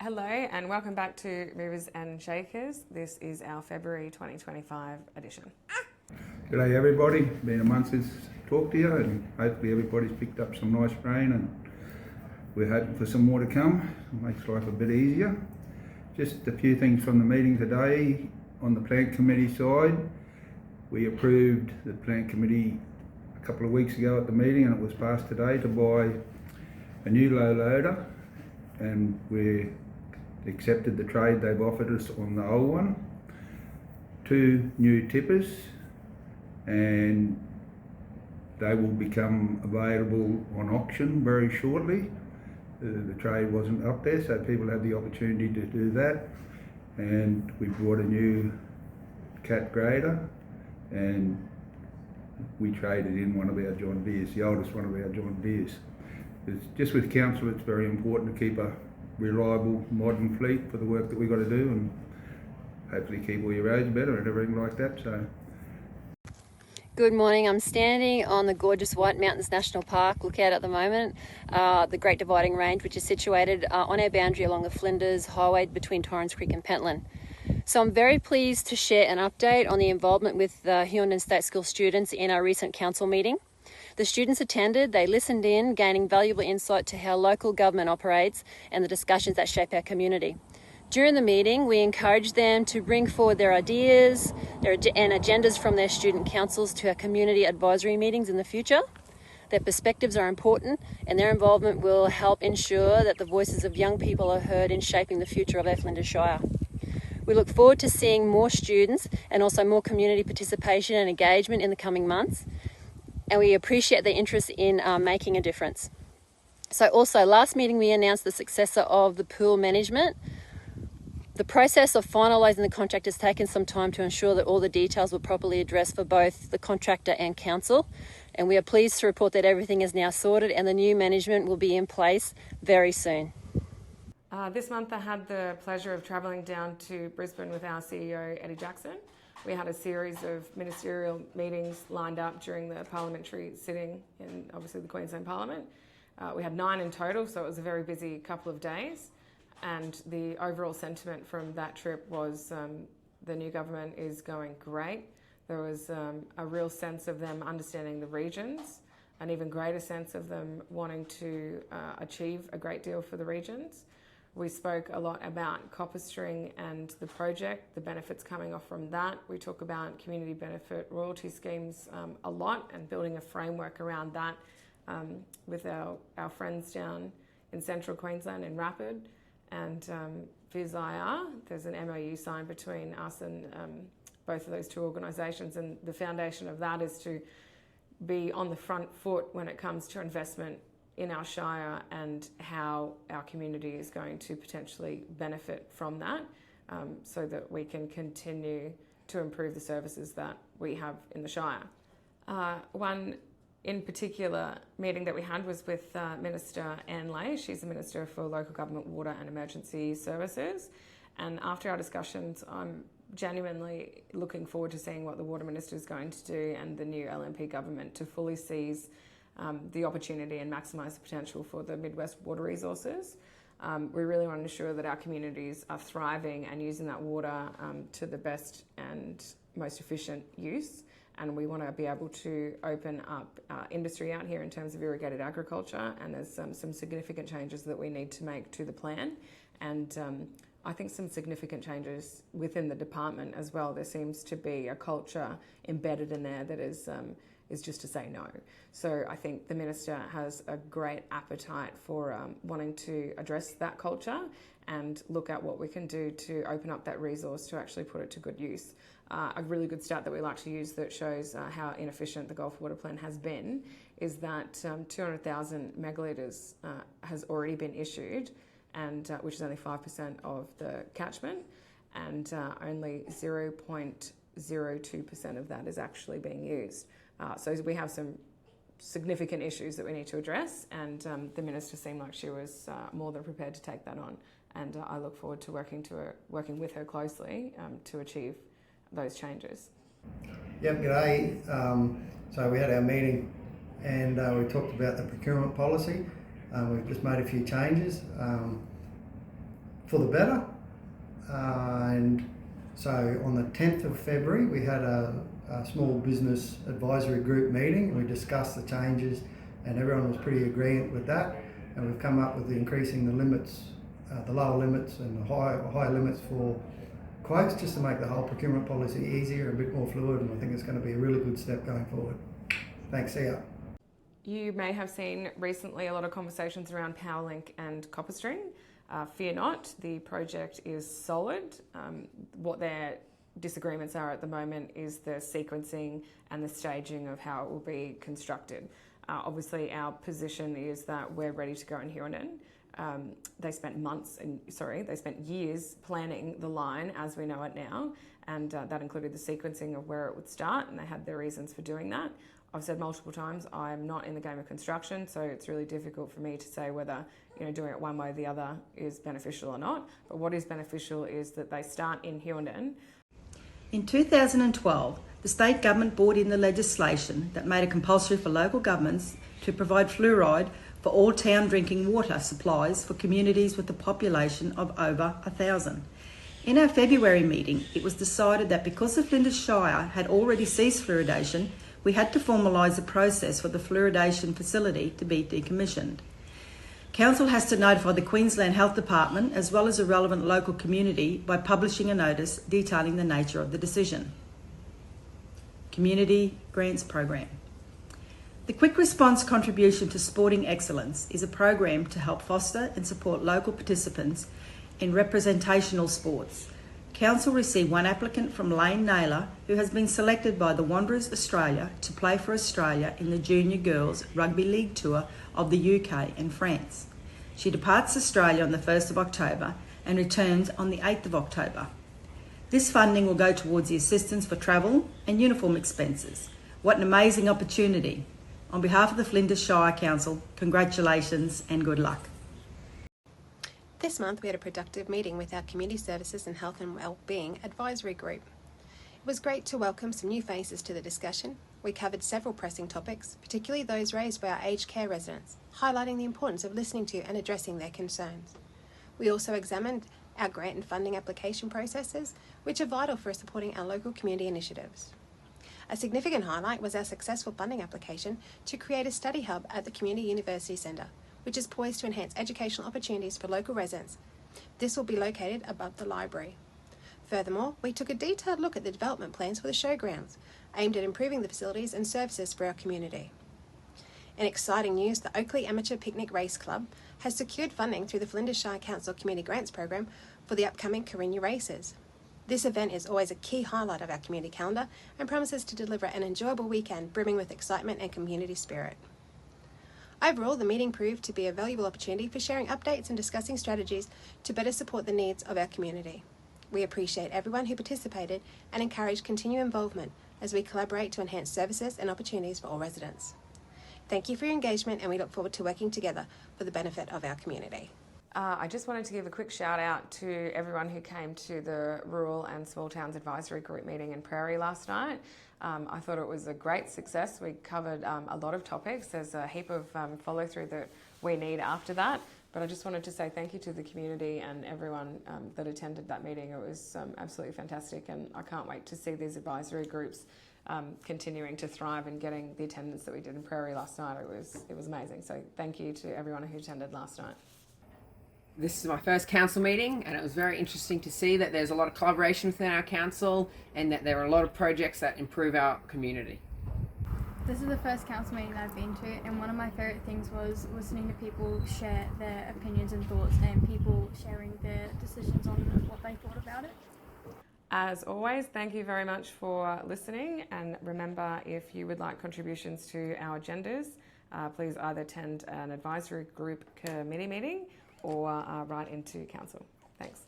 Hello and welcome back to Moovers and Shakers. This is our February 2025 edition. G'day everybody, been a month since I talked to you and hopefully everybody's picked up some nice rain and we're hoping for some more to come. It makes life a bit easier. Just a few things from the meeting today. On the Plant Committee side, we approved the Plant Committee a couple of weeks ago at the meeting and it was passed today to buy a new low loader, and we accepted the trade they've offered us on the old one. 2 new tippers, and they will become available on auction very shortly. The trade wasn't up there, so people have the opportunity to do that. And we bought a new cat grader, and we traded in one of our John Deeres, the oldest one of our John Deeres. Just with council, it's very important to keep a reliable modern fleet for the work that we've got to do, and hopefully keep all your roads better and everything like that. So. Good morning. I'm standing on the gorgeous White Mountains National Park lookout at the moment, the Great Dividing Range, which is situated on our boundary along the Flinders Highway between Torrens Creek and Pentland. So I'm very pleased to share an update on the involvement with the Hughenden State School students in our recent council meeting. The students attended, they listened in, gaining valuable insight to how local government operates and the discussions that shape our community. During the meeting, we encouraged them to bring forward their ideas and agendas from their student councils to our community advisory meetings in the future. Their perspectives are important and their involvement will help ensure that the voices of young people are heard in shaping the future of our Flinders Shire. We look forward to seeing more students and also more community participation and engagement in the coming months, and we appreciate their interest in making a difference. So also, last meeting we announced the successor of the pool management. The process of finalising the contract has taken some time to ensure that all the details were properly addressed for both the contractor and council, and we are pleased to report that everything is now sorted and the new management will be in place very soon. This month I had the pleasure of travelling down to Brisbane with our CEO Eddie Jackson. We had a series of ministerial meetings lined up during the Parliamentary sitting in obviously the Queensland Parliament. We had 9 in total, so it was a very busy couple of days. And the overall sentiment from that trip was the new government is going great. There was a real sense of them understanding the regions, an even greater sense of them wanting to achieve a great deal for the regions. We spoke a lot about CopperString and the project, the benefits coming off from that. We talk about community benefit royalty schemes a lot and building a framework around that with our friends down in central Queensland in Rapid. And VIS-IR, there's an MOU signed between us and both of those 2 organisations, and the foundation of that is to be on the front foot when it comes to investment in our Shire and how our community is going to potentially benefit from that, so that we can continue to improve the services that we have in the Shire. One in particular meeting that we had was with Minister Anne Lay. She's the Minister for Local Government, Water and Emergency Services. And after our discussions, I'm genuinely looking forward to seeing what the Water Minister is going to do and the new LNP government to fully seize the opportunity and maximise the potential for the Midwest water resources. We really want to ensure that our communities are thriving and using that water to the best and most efficient use. And we want to be able to open up industry out here in terms of irrigated agriculture, and there's some significant changes that we need to make to the plan, and I think some significant changes within the department as well. There seems to be a culture embedded in there that is just to say no. So I think the Minister has a great appetite for wanting to address that culture and look at what we can do to open up that resource to actually put it to good use. A really good stat that we like to use that shows how inefficient the Gulf Water Plan has been is that 200,000 megalitres has already been issued, and which is only 5% of the catchment, and only 0.02% of that is actually being used. So we have some significant issues that we need to address, and the Minister seemed like she was more than prepared to take that on, and I look forward to working with her closely to achieve those changes. Yep, g'day. So we had our meeting and we talked about the procurement policy. We've just made a few changes for the better. And so on the 10th of February, we had a small business advisory group meeting. We discussed the changes and everyone was pretty agreeant with that. And we've come up with increasing the limits, the lower limits and the higher limits for quotes, just to make the whole procurement policy easier, a bit more fluid, and I think it's going to be a really good step going forward. Thanks, see ya. You may have seen recently a lot of conversations around PowerLink and CopperString. Fear not, the project is solid. What their disagreements are at the moment is the sequencing and the staging of how it will be constructed. Obviously, our position is that we're ready to go in Huronden. They spent years planning the line as we know it now, and that included the sequencing of where it would start, and they had their reasons for doing that. I've said multiple times, I'm not in the game of construction, so it's really difficult for me to say whether doing it one way or the other is beneficial or not. But what is beneficial is that they start in Huronden. In 2012, the state government brought in the legislation that made it compulsory for local governments to provide fluoride for all town drinking water supplies for communities with a population of over 1,000. In our February meeting, it was decided that because the Flinders Shire had already ceased fluoridation, we had to formalise the process for the fluoridation facility to be decommissioned. Council has to notify the Queensland Health Department as well as a relevant local community by publishing a notice detailing the nature of the decision. Community Grants Program. The Quick Response Contribution to Sporting Excellence is a program to help foster and support local participants in representational sports. Council received one applicant from Lane Naylor, who has been selected by the Wanderers Australia to play for Australia in the Junior Girls Rugby League Tour of the UK and France. She departs Australia on the 1st of October and returns on the 8th of October. This funding will go towards the assistance for travel and uniform expenses. What an amazing opportunity. On behalf of the Flinders Shire Council, congratulations and good luck. This month we had a productive meeting with our Community Services and Health and Wellbeing Advisory Group. It was great to welcome some new faces to the discussion. We covered several pressing topics, particularly those raised by our aged care residents, highlighting the importance of listening to and addressing their concerns. We also examined our grant and funding application processes, which are vital for supporting our local community initiatives. A significant highlight was our successful funding application to create a study hub at the Community University Centre, which is poised to enhance educational opportunities for local residents. This will be located above the library. Furthermore, we took a detailed look at the development plans for the showgrounds, aimed at improving the facilities and services for our community. In exciting news, the Oakley Amateur Picnic Race Club has secured funding through the Flinders Shire Council Community Grants Program for the upcoming Carina races. This event is always a key highlight of our community calendar and promises to deliver an enjoyable weekend brimming with excitement and community spirit. Overall, the meeting proved to be a valuable opportunity for sharing updates and discussing strategies to better support the needs of our community. We appreciate everyone who participated and encourage continued involvement as we collaborate to enhance services and opportunities for all residents. Thank you for your engagement, and we look forward to working together for the benefit of our community. I just wanted to give a quick shout out to everyone who came to the Rural and Small Towns Advisory Group meeting in Prairie last night. I thought it was a great success. We covered a lot of topics. There's a heap of follow through that we need after that. But I just wanted to say thank you to the community and everyone that attended that meeting. It was absolutely fantastic, and I can't wait to see these advisory groups continuing to thrive and getting the attendance that we did in Prairie last night. It was amazing. So thank you to everyone who attended last night. This is my first council meeting, and it was very interesting to see that there's a lot of collaboration within our council and that there are a lot of projects that improve our community. This is the first council meeting I've been to, and one of my favourite things was listening to people share their opinions and thoughts, and people sharing their decisions on what they thought about it. As always, thank you very much for listening, and remember, if you would like contributions to our agendas, please either attend an advisory group committee meeting or write into council. Thanks.